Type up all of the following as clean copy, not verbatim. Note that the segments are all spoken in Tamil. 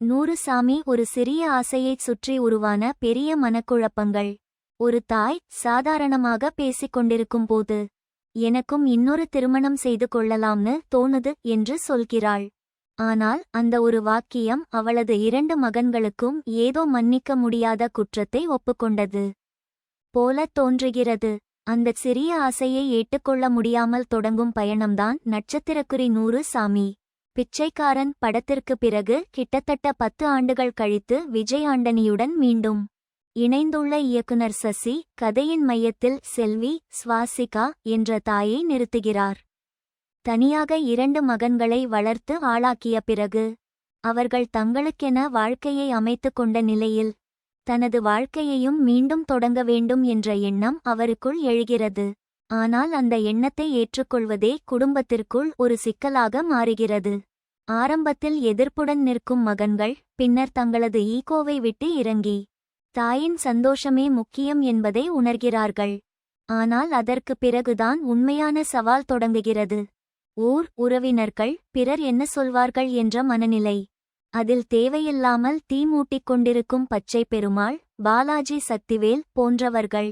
நூறுசாமி ஒரு சிறிய ஆசையைச் சுற்றி உருவான பெரிய மனக்குழப்பங்கள். ஒரு தாய் சாதாரணமாக பேசிக் கொண்டிருக்கும்போது, எனக்கும் இன்னொரு திருமணம் செய்து கொள்ளலாம்னு தோணுது என்று சொல்கிறாள். ஆனால் அந்த ஒரு வாக்கியம் அவளது 2 மகன்களுக்கும் ஏதோ மன்னிக்க முடியாத குற்றத்தை ஒப்புக்கொண்டது போலத் தோன்றுகிறது. அந்தச் சிறிய ஆசையை ஏற்றுக்கொள்ள முடியாமல் தொடங்கும் பயணம்தான் நட்சத்திரக்குறி நூறுசாமி. பிச்சைக்காரன் படத்திற்கு பிறகு கிட்டத்தட்ட 10 ஆண்டுகள் கழித்து விஜய் ஆண்டனியுடன் மீண்டும் இணைந்துள்ள இயக்குனர் சசி, கதையின் மையத்தில் செல்வி ஸ்வாசிகா என்ற தாயை நிறுத்துகிறார். தனியாக 2 மகன்களை வளர்த்து ஆளாக்கிய பிறகு, அவர்கள் தங்களுக்கென வாழ்க்கையை அமைத்துக் கொண்ட நிலையில், தனது வாழ்க்கையையும் மீண்டும் தொடங்க வேண்டும் என்ற எண்ணம் அவருக்குள் எழுகிறது. ஆனால் அந்த எண்ணத்தை ஏற்றுக்கொள்வதே குடும்பத்திற்குள் ஒரு சிக்கலாக மாறுகிறது. ஆரம்பத்தில் எதிர்ப்புடன் நிற்கும் மகன்கள் பின்னர் தங்களது ஈகோவை விட்டு இறங்கி, தாயின் சந்தோஷமே முக்கியம் என்பதை உணர்கிறார்கள். ஆனால் அதற்கு பிறகுதான் உண்மையான சவால் தொடங்குகிறது. ஊர், உறவினர்கள், பிறர் என்ன சொல்வார்கள் என்ற மனநிலை. அதில் தேவையில்லாமல் தீ மூட்டிக் கொண்டிருக்கும் பச்சை பெருமாள், பாலாஜி சக்திவேல் போன்றவர்கள்.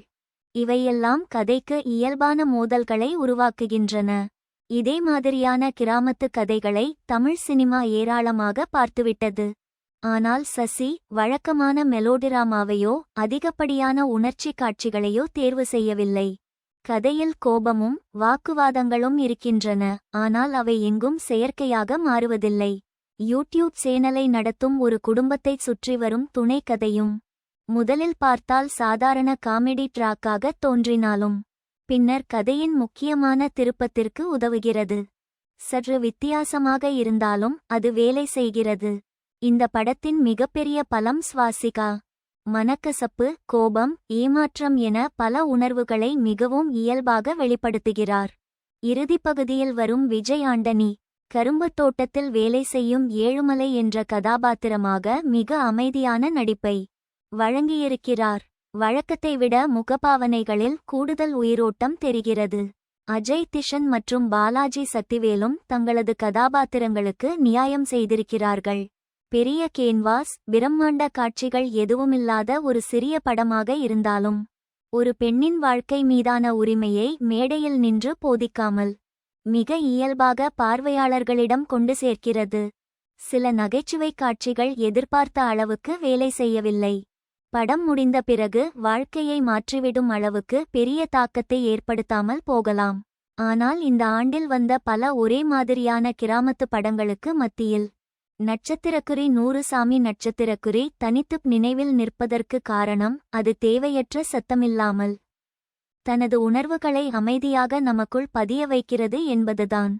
இவையெல்லாம் கதைக்கு இயல்பான மோதல்களை உருவாக்குகின்றன. இதே மாதிரியான கிராமத்து கதைகளை தமிழ் சினிமா ஏராளமாக பார்த்துவிட்டது. ஆனால் சசி வழக்கமான மெலோடிராமாவையோ அதிகப்படியான உணர்ச்சி காட்சிகளையோ தேர்வு செய்யவில்லை. கதையில் கோபமும் வாக்குவாதங்களும் இருக்கின்றன, ஆனால் அவை எங்கும் செயற்கையாக மாறுவதில்லை. யூடியூப் சேனலை நடத்தும் ஒரு குடும்பத்தைச் சுற்றி வரும் துணை கதையும் முதலில் பார்த்தால் சாதாரண காமெடி ட்ராக்காக தோன்றினாலும் பின்னர் கதையின் முக்கியமான திருப்பத்திற்கு உதவுகிறது. சற்று வித்தியாசமாக இருந்தாலும் அது வேலை செய்கிறது. இந்த படத்தின் மிகப்பெரிய பலம் ஸ்வாசிகா. மனக்கசப்பு, கோபம், ஏமாற்றம் என பல உணர்வுகளை மிகவும் இயல்பாக வெளிப்படுத்துகிறார். இறுதிப்பகுதியில் வரும் விஜய் ஆண்டனி, கரும்புத் தோட்டத்தில் வேலை செய்யும் ஏழுமலை என்ற கதாபாத்திரமாக மிக அமைதியான நடிப்பை வழங்கியிருக்கிறார். வழக்கத்தை விட முகபாவனைகளில் கூடுதல் உயிரோட்டம் தெரிகிறது. அஜய் திஷன் மற்றும் பாலாஜி சக்திவேலும் தங்களது கதாபாத்திரங்களுக்கு நியாயம் செய்திருக்கிறார்கள். பெரிய கேன்வாஸ், பிரம்மாண்ட காட்சிகள் எதுவுமில்லாத ஒரு சிறிய படமாக இருந்தாலும், ஒரு பெண்ணின் வாழ்க்கை மீதான உரிமையை மேடையில் நின்று போதிக்காமல் மிக இயல்பாக பார்வையாளர்களிடம் கொண்டு சேர்க்கிறது. சில நகைச்சுவை காட்சிகள் எதிர்பார்த்த அளவுக்கு வேலை செய்யவில்லை. படம் முடிந்த பிறகு வாழ்க்கையை மாற்றிவிடும் அளவுக்கு பெரிய தாக்கத்தை ஏற்படுத்தாமல் போகலாம். ஆனால் இந்த ஆண்டில் வந்த பல ஒரே மாதிரியான கிராமத்து படங்களுக்கு மத்தியில் நட்சத்திரக்குறி நூறுசாமி நட்சத்திரக்குறி தனித்து நினைவில் நிற்பதற்கு காரணம், அது தேவையற்ற சத்தமில்லாமல் தனது உணர்வுகளை அமைதியாக நமக்குள் பதிய வைக்கிறது என்பதுதான்.